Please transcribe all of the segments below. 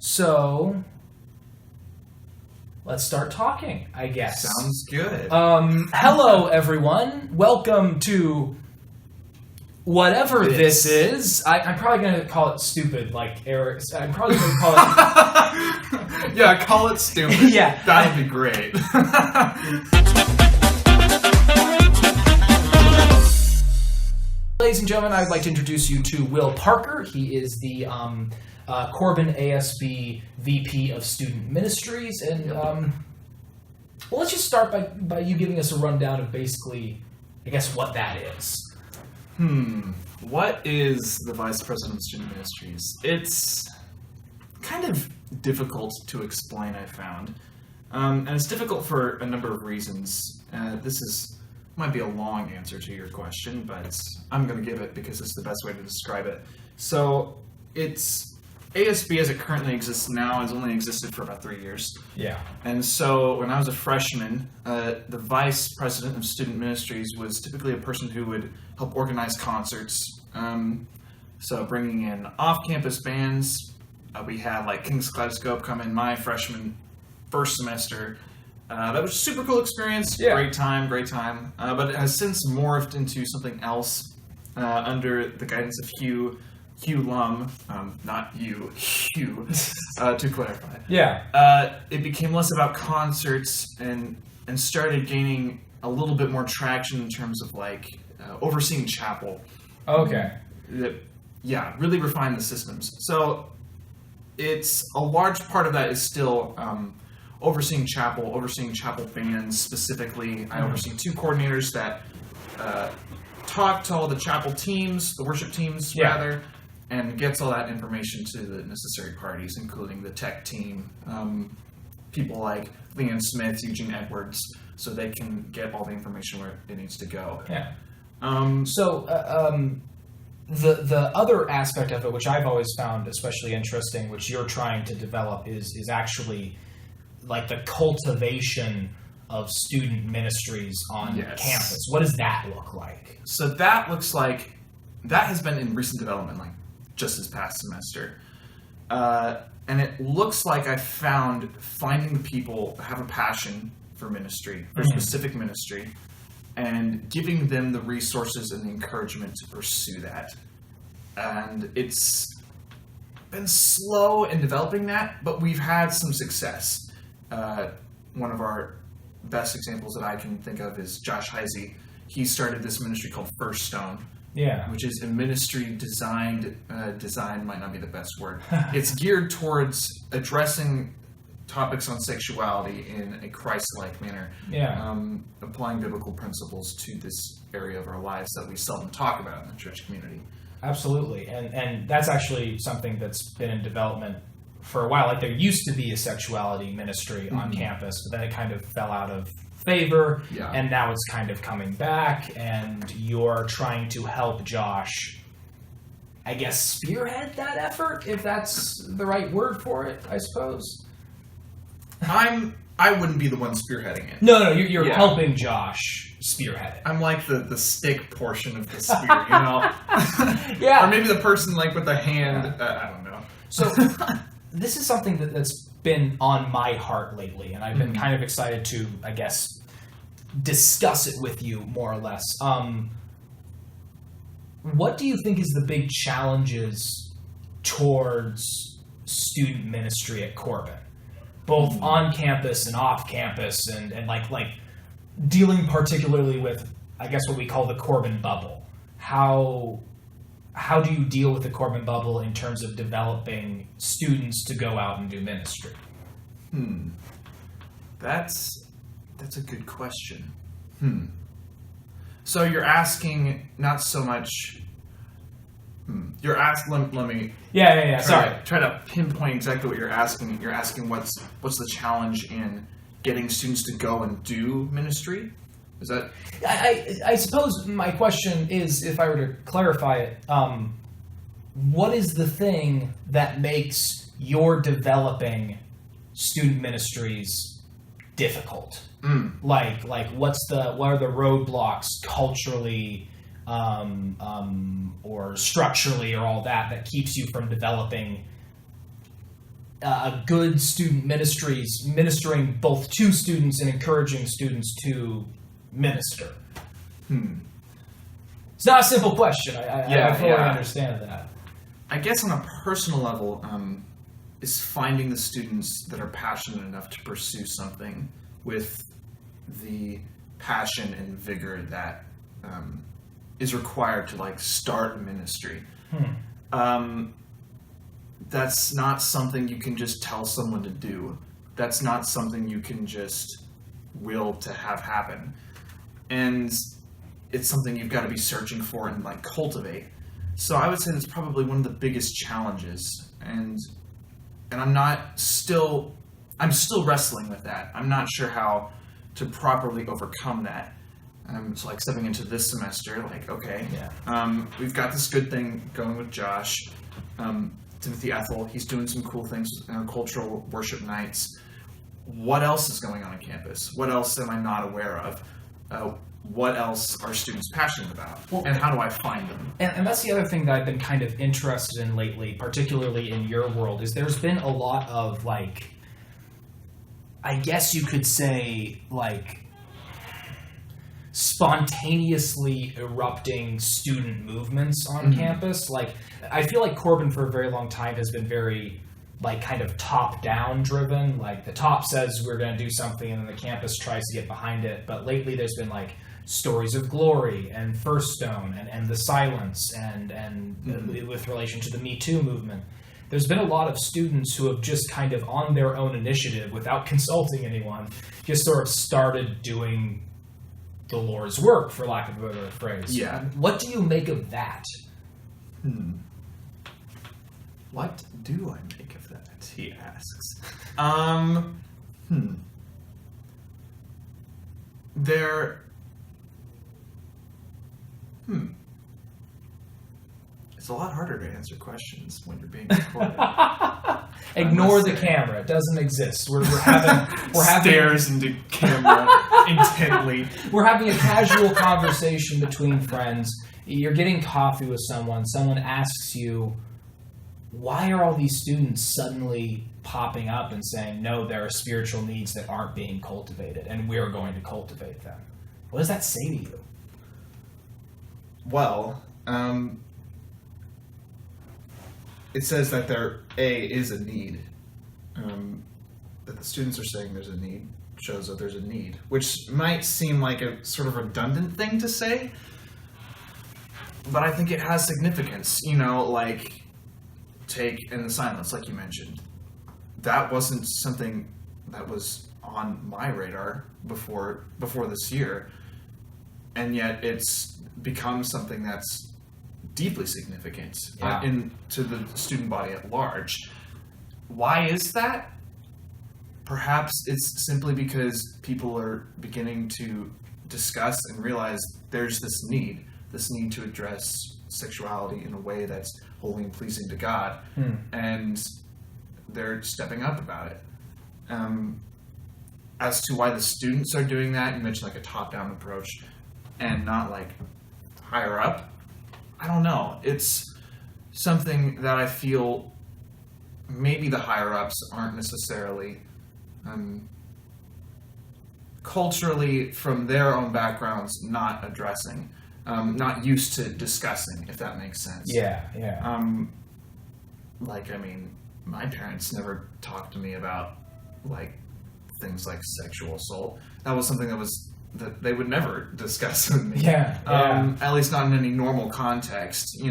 So, let's start talking, I guess. Sounds good. Hello, everyone. Welcome to whatever this is. I'm probably going to call it stupid, like Aric. I'm probably going to call it... Yeah, call it stupid. Yeah. That would be great. Ladies and gentlemen, I would like to introduce you to Will Parker. He is the Corban ASB VP of Student Ministries. And, well, let's just start by you giving us a rundown of basically, I guess, what that is. What is the Vice President of Student Ministries? It's kind of difficult to explain, I found. And it's difficult for a number of reasons. Might be a long answer to your question, but I'm going to give it because it's the best way to describe it. So, it's ASB as it currently exists now has only existed for about 3 years. Yeah. And so when I was a freshman, the vice president of student ministries was typically a person who would help organize concerts. So bringing in off-campus bands, we had like King's Kaleidoscope come in my freshman first semester. That was a super cool experience. Yeah. Great time. But it has since morphed into something else under the guidance of Hugh Lum, not you, Hugh, to clarify. Yeah. It became less about concerts and started gaining a little bit more traction in terms of like overseeing chapel. Okay. Really refine the systems. So it's a large part of that is still overseeing chapel bands specifically. I oversee 2 coordinators that talk to all the chapel teams, the worship teams rather, and gets all that information to the necessary parties, including the tech team, people like Leanne Smith, Eugene Edwards, so they can get all the information where it needs to go. Yeah. The other aspect of it, which I've always found especially interesting, which you're trying to develop, is actually like the cultivation of student ministries on campus. What does that look like? So that looks like, that has been in recent development, like just this past semester. And it looks like I finding the people that have a passion for ministry, for specific ministry, and giving them the resources and the encouragement to pursue that. And it's been slow in developing that, but we've had some success. One of our best examples that I can think of is Josh Heisey. He started this ministry called First Stone. Yeah. Which is a ministry design might not be the best word. It's geared towards addressing topics on sexuality in a Christ-like manner. Yeah. Applying biblical principles to this area of our lives that we seldom talk about in the church community. Absolutely. And that's actually something that's been in development for a while. Like, there used to be a sexuality ministry on campus, but then it kind of fell out of favor, and now it's kind of coming back, and you're trying to help Josh, I guess, spearhead that effort, if that's the right word for it, I suppose. I wouldn't be the one spearheading it. No, you're helping Josh spearhead it. I'm like the stick portion of the spear, you know? Yeah. Or maybe the person like with the hand, I don't know. So, this is something that's been on my heart lately, and I've been kind of excited to, I guess, discuss it with you more or less. What do you think is the big challenges towards student ministry at Corban, both on campus and off campus, and like dealing particularly with, I guess, what we call the Corban bubble? How do you deal with the Corban bubble in terms of developing students to go out and do ministry? That's a good question. So you're asking not so much. You're asking. Let me. Yeah. Try to pinpoint exactly what you're asking. You're asking what's the challenge in getting students to go and do ministry? Is that? I suppose my question is, if I were to clarify it, what is the thing that makes your developing student ministries difficult? Like what are the roadblocks culturally, or structurally, or all that keeps you from developing a good student ministries ministering both to students and encouraging students to minister? It's not a simple question. I fully understand that. I guess on a personal level, is finding the students that are passionate enough to pursue something with the passion and vigor that is required to like start a ministry. That's not something you can just tell someone to do. That's not something you can just will to have happen. And it's something you've got to be searching for and like cultivate. So I would say that's probably one of the biggest challenges. And I'm still wrestling with that. I'm not sure how to properly overcome that. So like stepping into this semester, like, okay, we've got this good thing going with Josh. Timothy Ethel, he's doing some cool things with cultural worship nights. What else is going on campus? What else am I not aware of? What else are students passionate about? And how do I find them? And that's the other thing that I've been kind of interested in lately, particularly in your world, is there's been a lot of, like, I guess you could say, like, spontaneously erupting student movements on campus. Like, I feel like Corban for a very long time has been very, like, kind of top-down driven. Like, the top says we're going to do something and then the campus tries to get behind it. But lately there's been, like, Stories of Glory and First Stone and The Silence and with relation to the Me Too movement. There's been a lot of students who have just kind of on their own initiative, without consulting anyone, just sort of started doing the Lord's work, for lack of a better phrase. Yeah. What do you make of that? What do I make of that? He asks. It's a lot harder to answer questions when you're being recorded. Ignore the camera; it doesn't exist. We're having stares into camera intently. We're having a casual conversation between friends. You're getting coffee with someone. Someone asks you, "Why are all these students suddenly popping up and saying, no, there are spiritual needs that aren't being cultivated, and we're going to cultivate them?" What does that say to you? Well, it says that there, is a need. That the students are saying there's a need shows that there's a need, which might seem like a sort of redundant thing to say, but I think it has significance. Like, take In the Silence, like you mentioned. That wasn't something that was on my radar before this year, and yet it's become something that's deeply significant to the student body at large. Why is that? Perhaps it's simply because people are beginning to discuss and realize there's this need to address sexuality in a way that's holy and pleasing to God, and they're stepping up about it. As to why the students are doing that, you mentioned like a top-down approach and not like higher up. I don't know. It's something that I feel maybe the higher-ups aren't necessarily culturally, from their own backgrounds, not addressing, not used to discussing, if that makes sense. Yeah. My parents never talked to me about like things like sexual assault. That was something that they would never discuss with me. At least not in any normal context,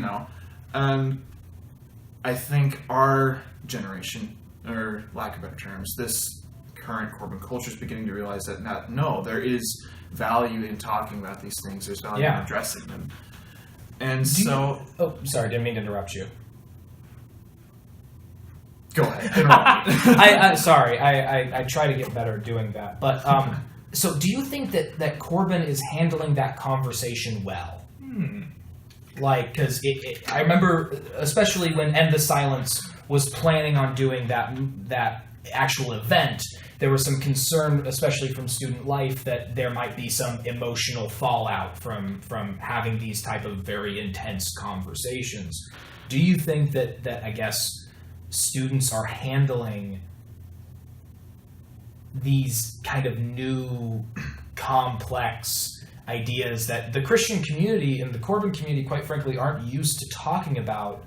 I think our generation, or lack of better terms, this current Corban culture is beginning to realize that there is value in talking about these things. There's value in addressing them. And sorry, didn't mean to interrupt you. Go ahead. Sorry, I try to get better at doing that. But so do you think that Corban is handling that conversation well? Like, because I remember, especially when End the Silence was planning on doing that actual event, there was some concern, especially from student life, that there might be some emotional fallout from having these type of very intense conversations. Do you think that I guess students are handling these kind of new, complex ideas that the Christian community and the Corban community, quite frankly, aren't used to talking about.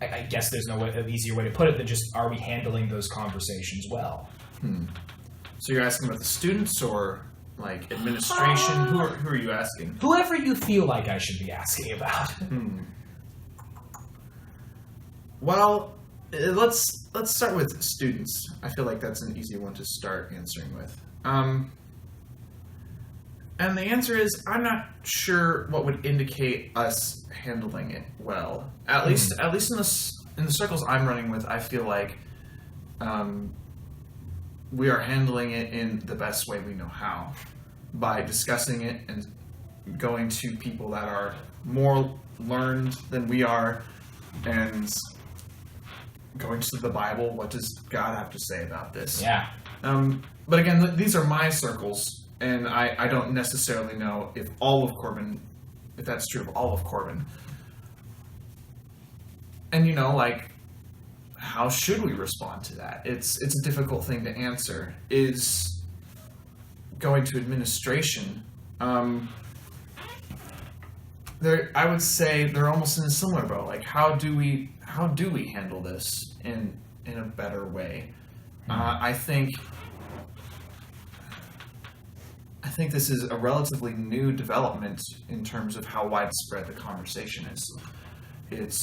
I guess there's no easier way to put it than just, are we handling those conversations well? So you're asking about the students or like administration? Who are you asking? Whoever you feel like I should be asking about. Well, let's start with students. I feel like that's an easy one to start answering with. And the answer is, I'm not sure what would indicate us handling it well. At least in the circles I'm running with, I feel like we are handling it in the best way we know how, by discussing it and going to people that are more learned than we are, and going to the Bible. What does God have to say about this? Yeah. But again, these are my circles. And I don't necessarily know if that's true of all of Corban. And like, how should we respond to that? It's a difficult thing to answer. Is going to administration, I would say they're almost in a similar boat. Like, how do we handle this in a better way? I think this is a relatively new development in terms of how widespread the conversation is. It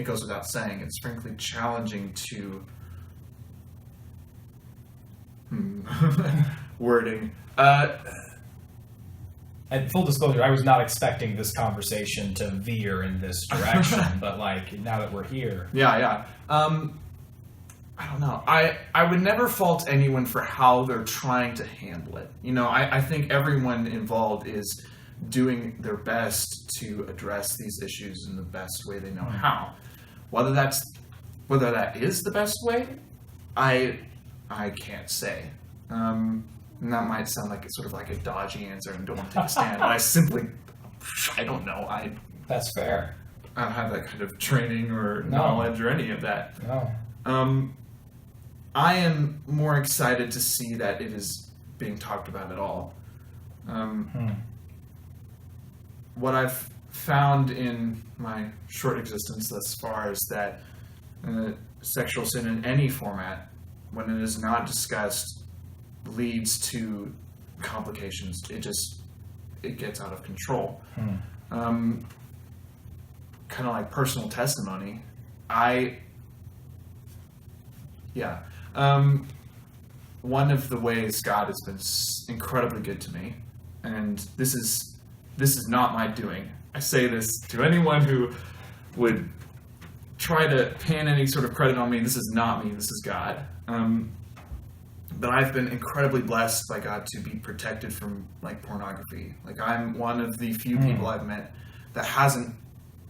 goes without saying, it's frankly challenging to wording. And full disclosure, I was not expecting this conversation to veer in this direction, but now that we're here. Yeah. I don't know. I would never fault anyone for how they're trying to handle it. I think everyone involved is doing their best to address these issues in the best way they know how. Whether that is the best way, I can't say. And that might sound like it's sort of like a dodgy answer and don't want to take a stand. But I don't know. That's fair. I don't have that kind of training or knowledge or any of that. No. I am more excited to see that it is being talked about at all. What I've found in my short existence thus far is that sexual sin in any format, when it is not discussed, leads to complications. It gets out of control. Kind of like personal testimony. One of the ways God has been incredibly good to me, and this is not my doing. I say this to anyone who would try to pin any sort of credit on me. This is not me. This is God. But I've been incredibly blessed by God to be protected from pornography. I'm one of the few people I've met that hasn't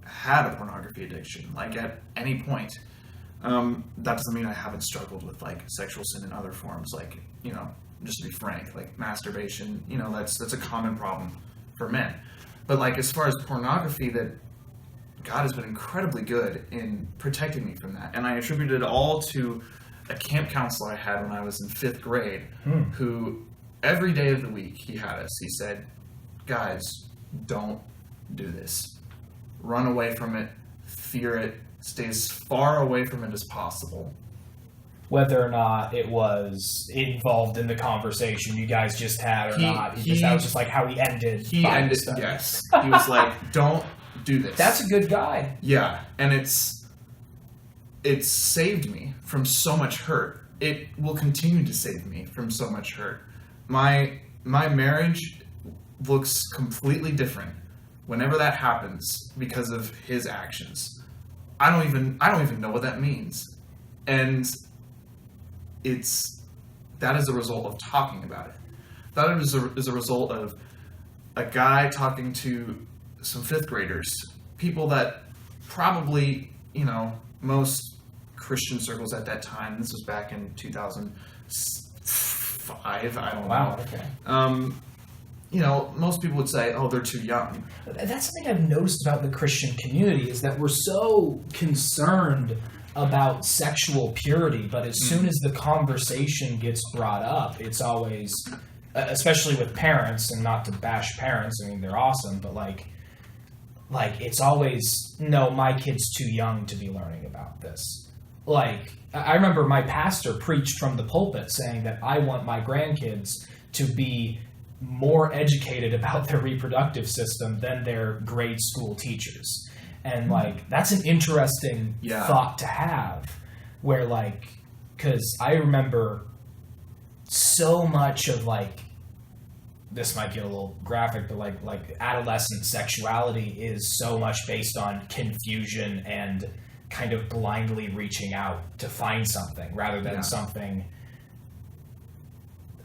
had a pornography addiction, at any point. That doesn't mean I haven't struggled with sexual sin in other forms, just to be frank, masturbation. That's a common problem for men. But as far as pornography, that God has been incredibly good in protecting me from that, and I attribute it all to a camp counselor I had when I was in 5th grade, who every day of the week he said, "Guys, don't do this. Run away from it. Fear it. Stay as far away from it as possible." Whether or not it was involved in the conversation you guys just had or not, that was just how he ended. Yes. He was like, "Don't do this." That's a good guy. Yeah, and it's saved me from so much hurt. It will continue to save me from so much hurt. My marriage looks completely different whenever that happens because of his actions. I don't even know what that means. And that is a result of talking about it. That is a result of a guy talking to some 5th graders, people that probably, most Christian circles at that time, this was back in 2005, I don't know. Wow, okay. most people would say, oh, they're too young. That's something I've noticed about the Christian community, is that we're so concerned about sexual purity, but as soon as the conversation gets brought up, it's always, especially with parents, and not to bash parents, I mean, they're awesome, but like it's always, no, my kid's too young to be learning about this. Like, I remember my pastor preached from the pulpit saying that I want my grandkids to be more educated about their reproductive system than their grade school teachers. And like, that's an interesting thought to have, where like, because I remember so much of like, this might get a little graphic, but like adolescent sexuality is so much based on confusion and kind of blindly reaching out to find something rather than something,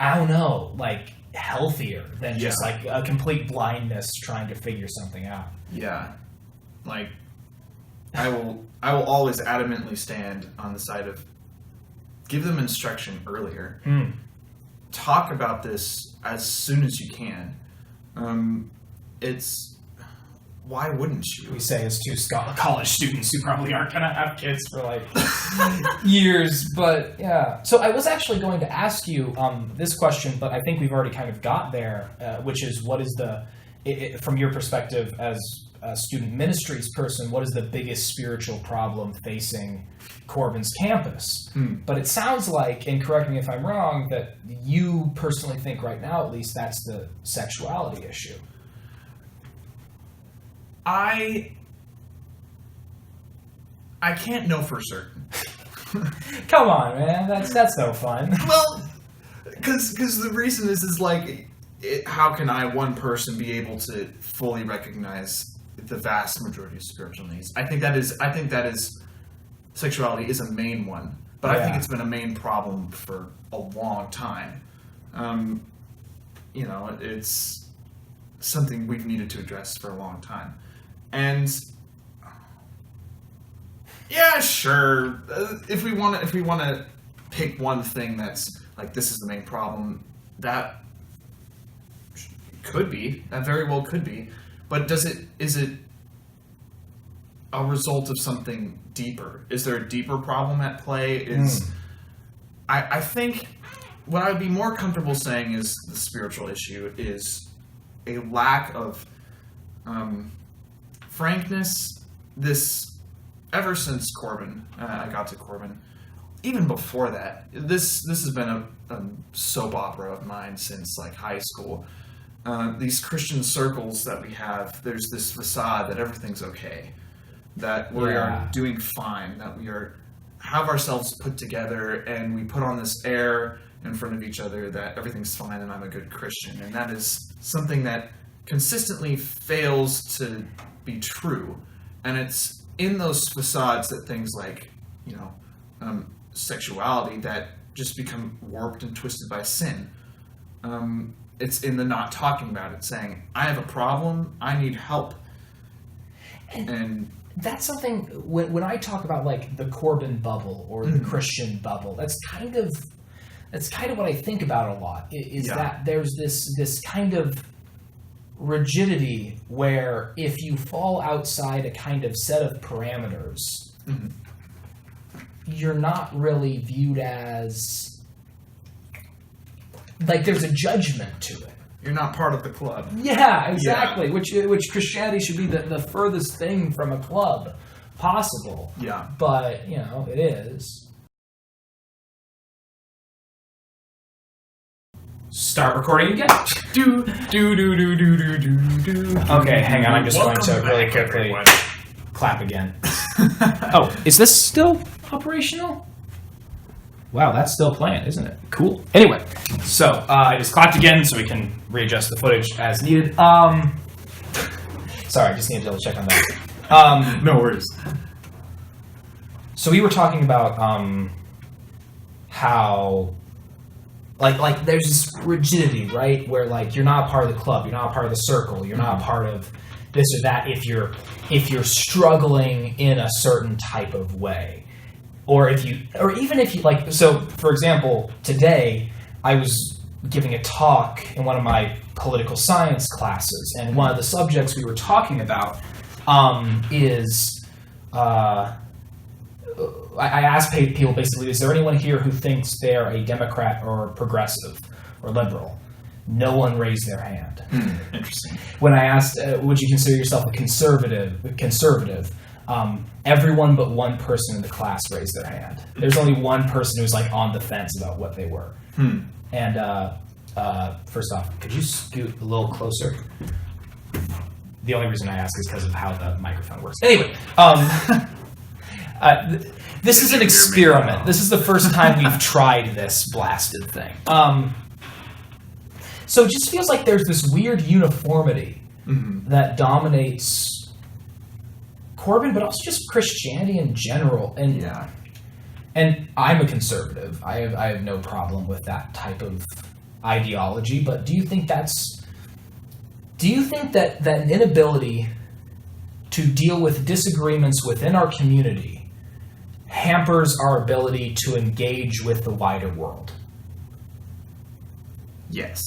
I don't know, like healthier than just like a complete blindness trying to figure something out. Yeah. Like, I will always adamantly stand on the side of give them instruction earlier. Talk about this as soon as you can. Why wouldn't you? We say as two college students who probably aren't going to have kids for like years, but yeah. So I was actually going to ask you this question, but I think we've already kind of got there, which is, what is from your perspective as a student ministries person, what is the biggest spiritual problem facing Corban's campus? But it sounds like, and correct me if I'm wrong, that you personally think right now, at least, that's the sexuality issue. I can't know for certain. Come on, man, that's no fun. Well, because the reason is like, how can one person be able to fully recognize the vast majority of spiritual needs? I think that is sexuality is a main one, but I think it's been a main problem for a long time. It's something we've needed to address for a long time. And yeah, sure. If we want to pick one thing that's like, this is the main problem, that very well could be. But is it a result of something deeper? Is there a deeper problem at play? I think what I would be more comfortable saying is the spiritual issue is a lack of frankness. Ever since Corban, I got to Corban, even before that, this has been a soap opera of mine since like high school. These Christian circles that we have, there's this facade that everything's okay, that we are doing fine, that we have ourselves put together, and we put on this air in front of each other that everything's fine and I'm a good Christian. And that is something that consistently fails to be true. And it's in those facades that things like, sexuality that just become warped and twisted by sin. It's in the not talking about it, saying, I have a problem, I need help. And that's something, when I talk about like the Corban bubble or the Christian bubble, that's kind of what I think about a lot, is that there's this kind of rigidity where if you fall outside a kind of set of parameters, you're not really viewed as, like, there's a judgment to it. You're not part of the club. Yeah, exactly. Yeah. Which Christianity should be the furthest thing from a club possible. Yeah. But, it is. Start recording again. Okay, hang on. I'm just going to really quickly clap again. Oh, is this still operational? Wow, that's still playing, isn't it? Cool. Anyway, so I just clapped again so we can readjust the footage as needed. Sorry, I just needed to double check on that. No worries. So we were talking about how, like there's this rigidity, right? Where like you're not a part of the club, you're not a part of the circle, you're not a part of this or that if you're struggling in a certain type of way. Or even if you like, so for example, today I was giving a talk in one of my political science classes, and one of the subjects we were talking about is I asked people basically, is there anyone here who thinks they're a Democrat or progressive or liberal? No one raised their hand. Interesting. When I asked, would you consider yourself a conservative, everyone but one person in the class raised their hand. There's only one person who was like on the fence about what they were. And first off, could you scoot a little closer? The only reason I ask is because of how the microphone works. Anyway, this is an experiment. This is the first time we've tried this blasted thing. So it just feels like there's this weird uniformity that dominates Corban, but also just Christianity in general. And and I'm a conservative. I have no problem with that type of ideology. But do you think that an inability to deal with disagreements within our community hampers our ability to engage with the wider world? Yes.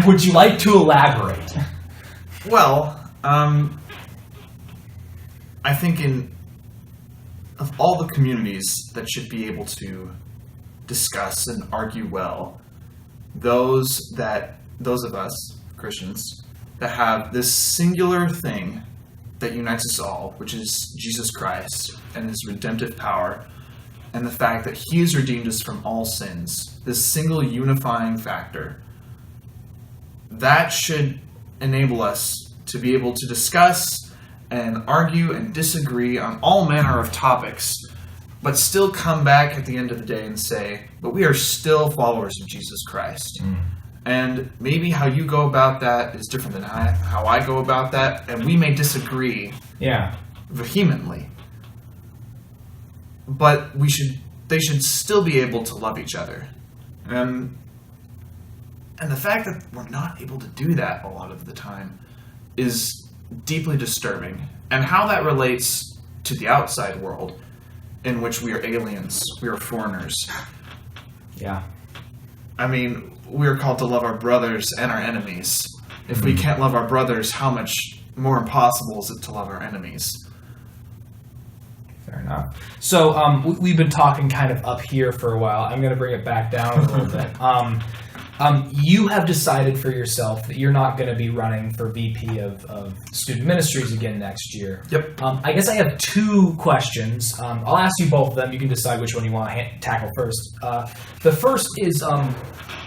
Would you like to elaborate? Well, I think of all the communities that should be able to discuss and argue well, those of us, Christians, that have this singular thing that unites us all, which is Jesus Christ and his redemptive power, and the fact that he has redeemed us from all sins, this single unifying factor, that should enable us to be able to discuss and argue and disagree on all manner of topics, but still come back at the end of the day and say, but we are still followers of Jesus Christ. And maybe how you go about that is different than how I go about that, and we may disagree vehemently. But they should still be able to love each other. And the fact that we're not able to do that a lot of the time is deeply disturbing. And how that relates to the outside world, in which we are aliens, we are foreigners. Yeah. I mean, we are called to love our brothers and our enemies. If we can't love our brothers, how much more impossible is it to love our enemies? Fair enough. So we've been talking kind of up here for a while. I'm going to bring it back down a little bit. You have decided for yourself that you're not going to be running for VP of Student Ministries again next year. Yep. I guess I have two questions. I'll ask you both of them. You can decide which one you want to tackle first. The first is,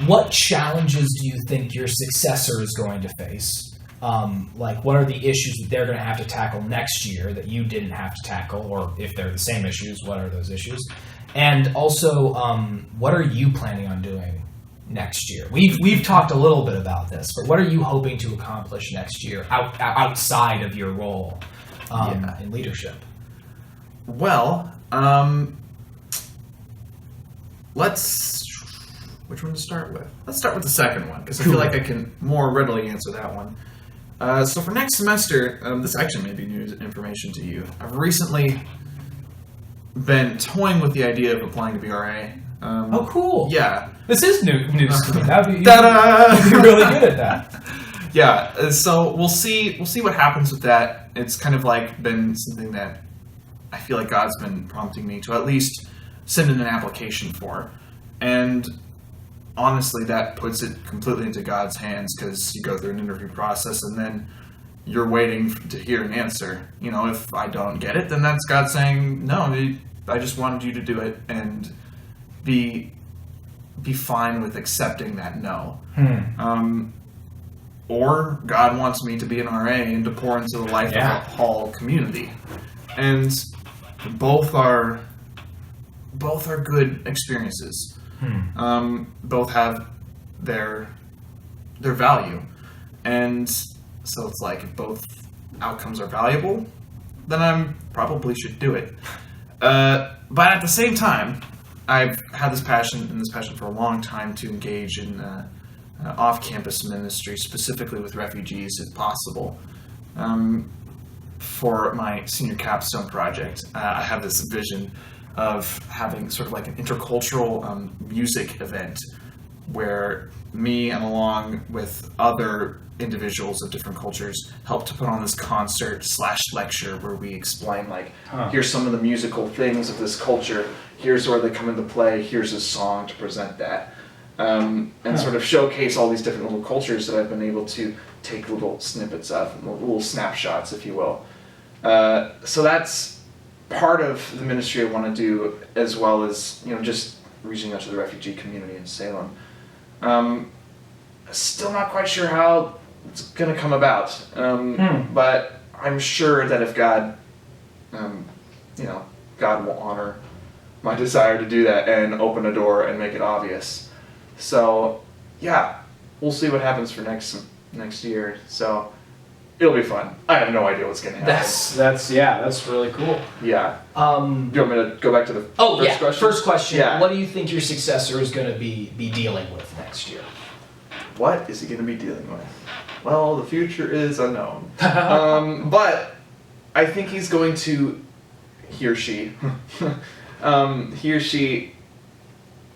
what challenges do you think your successor is going to face? What are the issues that they're going to have to tackle next year that you didn't have to tackle? Or if they're the same issues, what are those issues? And also, what are you planning on doing next year? We've talked a little bit about this, but what are you hoping to accomplish next year outside of your role in leadership? Well, which one to start with? Let's start with the second one, because I feel like I can more readily answer that one. So for next semester, this actually may be new information to you. I've recently been toying with the idea of applying to be RA. Oh, cool. Yeah. This is news to me. Ta-da! You're really good at that. Yeah, so we'll see what happens with that. It's kind of like been something that I feel like God's been prompting me to at least send in an application for. And honestly, that puts it completely into God's hands, because you go through an interview process and then you're waiting to hear an answer. You know, if I don't get it, then that's God saying, no, I just wanted you to do it, and be fine with accepting that no. Or God wants me to be an RA and to pour into the life of a Hall community. And both are good experiences. Both have their value. And so it's like, if both outcomes are valuable, then I probably should do it. But at the same time, I've had this passion for a long time to engage in off-campus ministry, specifically with refugees, if possible. For my senior capstone project, I have this vision of having sort of like an intercultural music event where me and along with other individuals of different cultures helped to put on this concert / lecture where we explain here's some of the musical things of this culture, here's where they come into play, here's a song to present that, and sort of showcase all these different little cultures that I've been able to take little snippets of, little snapshots, if you will. So that's part of the ministry I want to do, as well as just reaching out to the refugee community in Salem. Still not quite sure how it's going to come about, but I'm sure that if God, God will honor my desire to do that and open a door and make it obvious. So, yeah, we'll see what happens for next year. So, it'll be fun. I have no idea what's going to happen. That's really cool. Yeah. Do you want me to go back to the first question? First question. Yeah. What do you think your successor is going to be dealing with next year? What is he going to be dealing with? Well, the future is unknown. But I think he's going to, he or she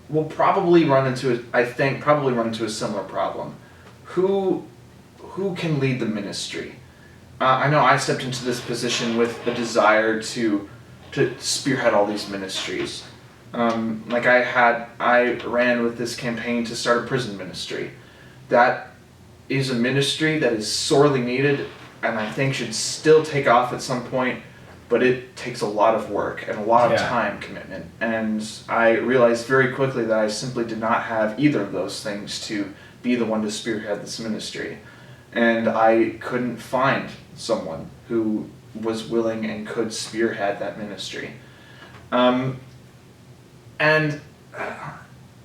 will probably run into a similar problem. Who can lead the ministry? I know I stepped into this position with a desire to spearhead all these ministries. I ran with this campaign to start a prison ministry. That is a ministry that is sorely needed, and I think should still take off at some point, but it takes a lot of work and a lot of time commitment. And I realized very quickly that I simply did not have either of those things to be the one to spearhead this ministry. And I couldn't find someone who was willing and could spearhead that ministry. And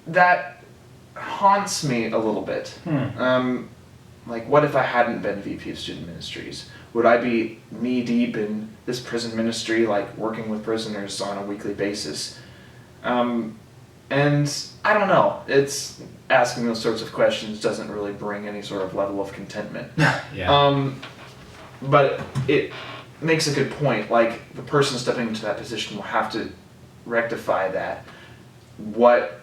that haunts me a little bit. What if I hadn't been VP of Student Ministries? Would I be knee-deep in this prison ministry, working with prisoners on a weekly basis? And I don't know. It's asking those sorts of questions doesn't really bring any sort of level of contentment. But it makes a good point. The person stepping into that position will have to rectify that. What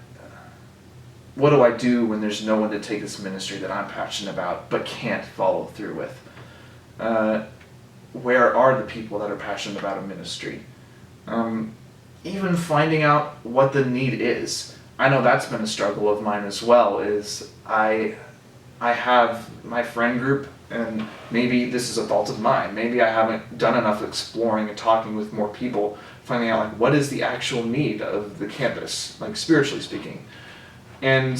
do I do when there's no one to take this ministry that I'm passionate about but can't follow through with? Where are the people that are passionate about a ministry? Even finding out what the need is. I know that's been a struggle of mine as well, is I have my friend group, and maybe this is a fault of mine. Maybe I haven't done enough exploring and talking with more people, finding out what is the actual need of the campus, spiritually speaking. And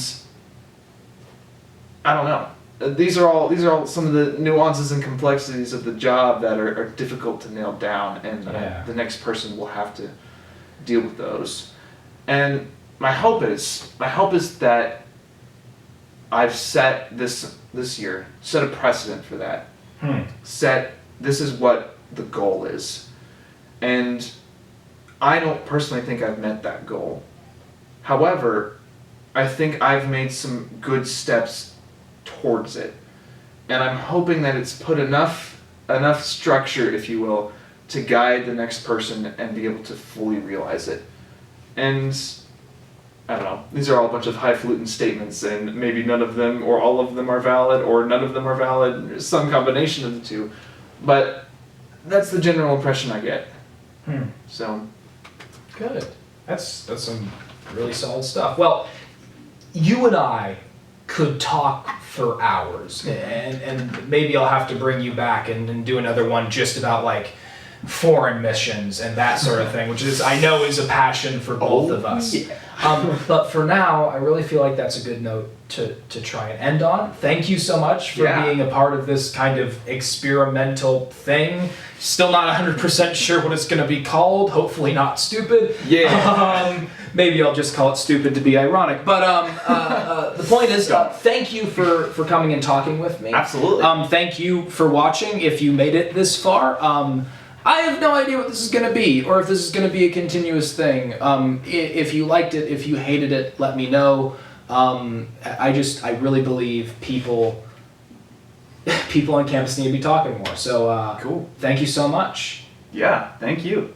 I don't know. These are all some of the nuances and complexities of the job that are difficult to nail down, and the next person will have to deal with those. And my hope is that I've set this year, set a precedent for that. This is what the goal is. And I don't personally think I've met that goal. However, I think I've made some good steps towards it. And I'm hoping that it's put enough structure, if you will, to guide the next person and be able to fully realize it. And I don't know, these are all a bunch of highfalutin statements, and maybe none of them or all of them are valid, or none of them are valid, some combination of the two. But that's the general impression I get. So good. That's some really solid stuff. Well, you and I could talk for hours, and maybe I'll have to bring you back and do another one just about foreign missions and that sort of thing, which I know is a passion for both of us. But for now, I really feel like that's a good note to try and end on. Thank you so much for being a part of this kind of experimental thing. Still not 100% sure what it's going to be called. Hopefully not stupid. Maybe I'll just call it stupid to be ironic. But the point is, thank you for coming and talking with me. Absolutely. Thank you for watching if you made it this far. I have no idea what this is going to be, or if this is going to be a continuous thing. If you liked it, if you hated it, let me know. I really believe people on campus need to be talking more. So, cool. Thank you so much. Yeah, thank you.